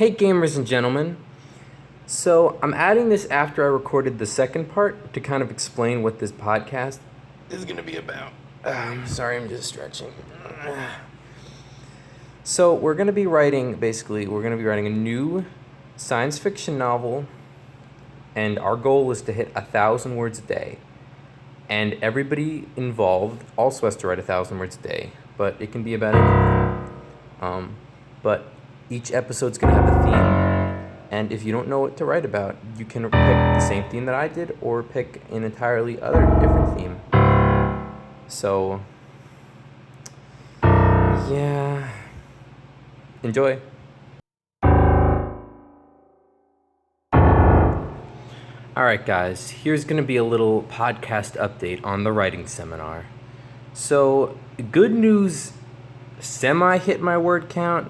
Hey gamers and gentlemen. So I'm adding this after I recorded the second part to kind of explain what this podcast is going to be about. Sorry, I'm just stretching. So we're going to be writing a new science fiction novel, and our goal is to hit 1,000 words a day. And everybody involved also has to write 1,000 words a day, but it can be about anything. But each episode's going to have a theme, and if you don't know what to write about, you can pick the same theme that I did or pick an entirely other different theme. So, yeah, enjoy. Alright guys, here's going to be a little podcast update on the writing seminar. So, good news, semi hit my word count.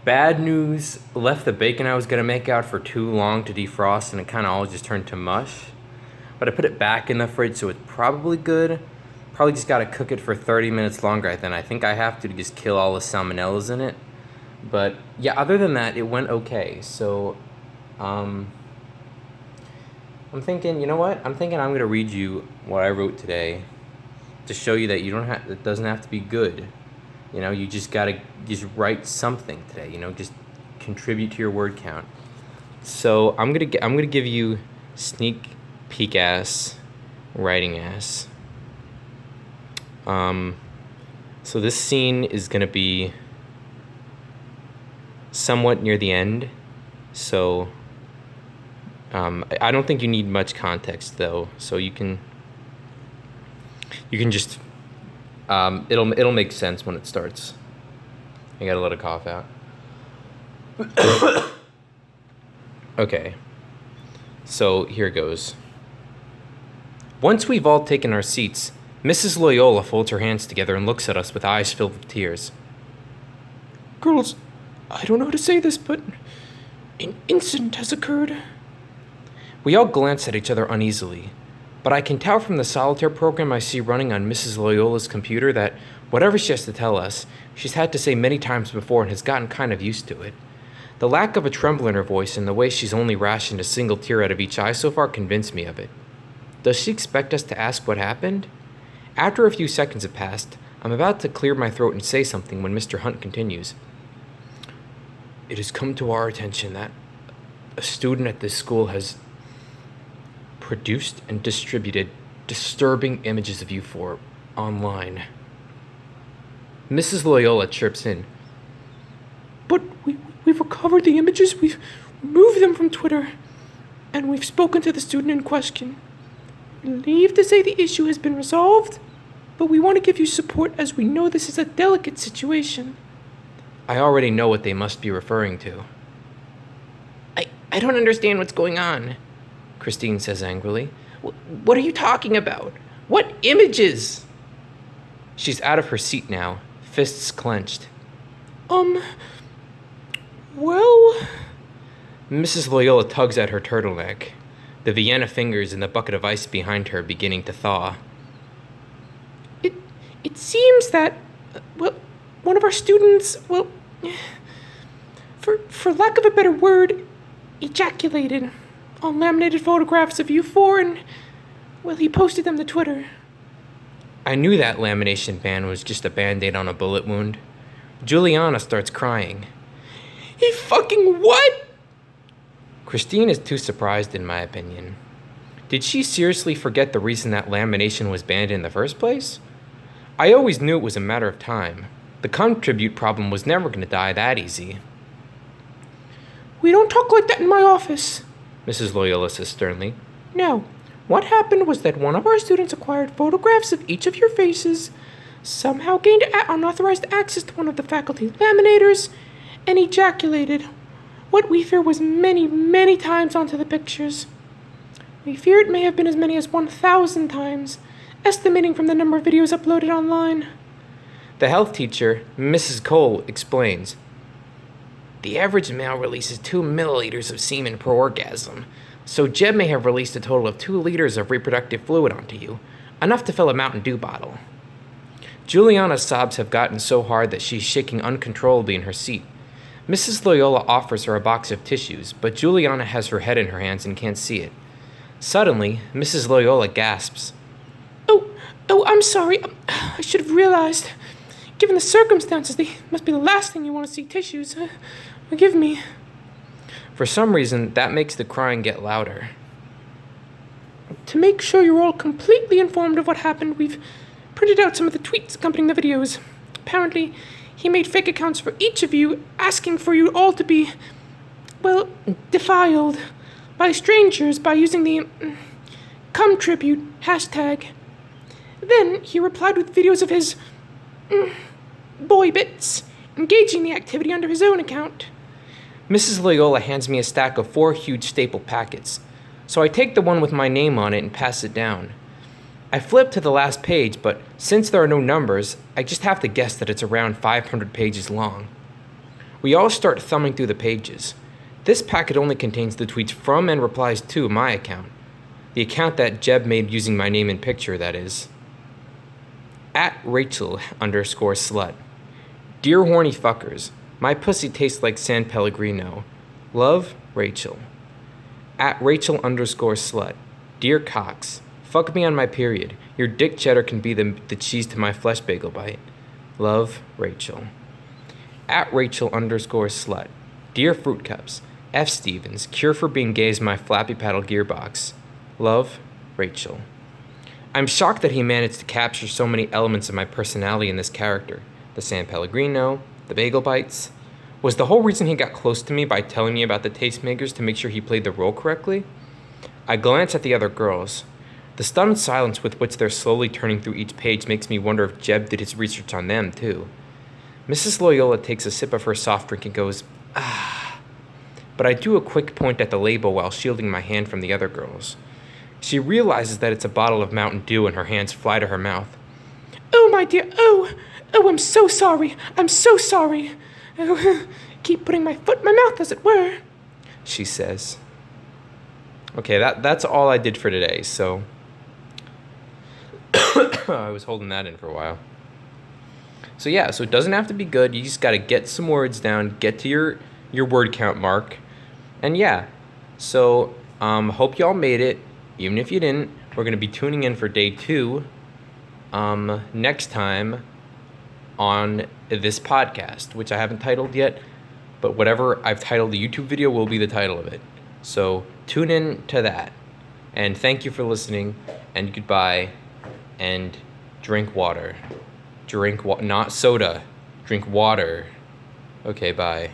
Bad news, left the bacon I was going to make out for too long to defrost and it kind of all just turned to mush. But I put it back in the fridge, so it's probably good. Probably just got to cook it for 30 minutes longer than I think I have to just kill all the salmonellas in it. But yeah, other than that, it went okay. So, I'm thinking, you know what? I'm thinking I'm going to read you what I wrote today to show you that it doesn't have to be good. You know, you just gotta write something today. You know, just contribute to your word count. So I'm gonna give you sneak peek ass writing ass. So this scene is gonna be somewhat near the end. So I don't think you need much context though. So you can just. It'll make sense when it starts. I gotta let a cough out. Okay. So here goes. Once we've all taken our seats, Mrs. Loyola folds her hands together and looks at us with eyes filled with tears. Girls, I don't know how to say this, but an incident has occurred. We all glance at each other uneasily. But I can tell from the solitaire program I see running on Mrs. Loyola's computer that whatever she has to tell us, she's had to say many times before and has gotten kind of used to it. The lack of a tremble in her voice and the way she's only rationed a single tear out of each eye so far convince me of it. Does she expect us to ask what happened? After a few seconds have passed, I'm about to clear my throat and say something when Mr. Hunt continues. It has come to our attention that a student at this school has produced and distributed disturbing images of you four online. Mrs. Loyola chirps in. But we've recovered the images, we've removed them from Twitter, and we've spoken to the student in question. Relieved to say the issue has been resolved, but we want to give you support as we know this is a delicate situation. I already know what they must be referring to. I don't understand what's going on, Christine says angrily. What are you talking about? What images? She's out of her seat now, fists clenched. Well... Mrs. Loyola tugs at her turtleneck, the Vienna fingers in the bucket of ice behind her beginning to thaw. It seems that, one of our students, for lack of a better word, ejaculated on laminated photographs of you four, and, he posted them to Twitter. I knew that lamination ban was just a band-aid on a bullet wound. Juliana starts crying. He fucking what? Christine is too surprised, in my opinion. Did she seriously forget the reason that lamination was banned in the first place? I always knew it was a matter of time. The contribute problem was never going to die that easy. We don't talk like that in my office, Mrs. Loyola says sternly. No, what happened was that one of our students acquired photographs of each of your faces, somehow gained unauthorized access to one of the faculty laminators, and ejaculated. What we fear was many, many times onto the pictures. We fear it may have been as many as 1,000 times, estimating from the number of videos uploaded online. The health teacher, Mrs. Cole, explains. The average male releases 2 milliliters of semen per orgasm, so Jeb may have released a total of 2 liters of reproductive fluid onto you, enough to fill a Mountain Dew bottle. Juliana's sobs have gotten so hard that she's shaking uncontrollably in her seat. Mrs. Loyola offers her a box of tissues, but Juliana has her head in her hands and can't see it. Suddenly, Mrs. Loyola gasps. Oh, I'm sorry. I should have realized. Given the circumstances, they must be the last thing you want to see, tissues. Forgive me. For some reason, that makes the crying get louder. To make sure you're all completely informed of what happened, we've printed out some of the tweets accompanying the videos. Apparently, he made fake accounts for each of you, asking for you all to be, well, defiled by strangers by using the come tribute hashtag. Then he replied with videos of his boy bits, engaging the activity under his own account. Mrs. Loyola hands me a stack of 4 huge staple packets, so I take the one with my name on it and pass it down. I flip to the last page, but since there are no numbers, I just have to guess that it's around 500 pages long. We all start thumbing through the pages. This packet only contains the tweets from and replies to my account. The account that Jeb made using my name and picture, that is. @Rachel_slut. Dear horny fuckers, my pussy tastes like San Pellegrino. Love, Rachel. @Rachel_slut. Dear cocks, fuck me on my period. Your dick cheddar can be the cheese to my flesh bagel bite. Love, Rachel. @Rachel_slut. Dear fruit cups, F. Stevens, cure for being gay is my flappy paddle gearbox. Love, Rachel. I'm shocked that he managed to capture so many elements of my personality in this character. The San Pellegrino, the bagel bites. Was the whole reason he got close to me by telling me about the tastemakers to make sure he played the role correctly? I glance at the other girls. The stunned silence with which they're slowly turning through each page makes me wonder if Jeb did his research on them, too. Mrs. Loyola takes a sip of her soft drink and goes, ah. But I do a quick point at the label while shielding my hand from the other girls. She realizes that it's a bottle of Mountain Dew and her hands fly to her mouth. Oh, my dear, oh, I'm so sorry. I'm so sorry. Oh, keep putting my foot in my mouth, as it were, she says. Okay, that's all I did for today, so I was holding that in for a while. So yeah, so it doesn't have to be good. You just got to get some words down, get to your word count mark. And yeah, so hope y'all made it. Even if you didn't, we're going to be tuning in for day 2 next time on this podcast, which I haven't titled yet, but whatever I've titled the YouTube video will be the title of it. So tune in to that. And thank you for listening, and goodbye, and drink water. Not soda. Drink water. Okay, bye.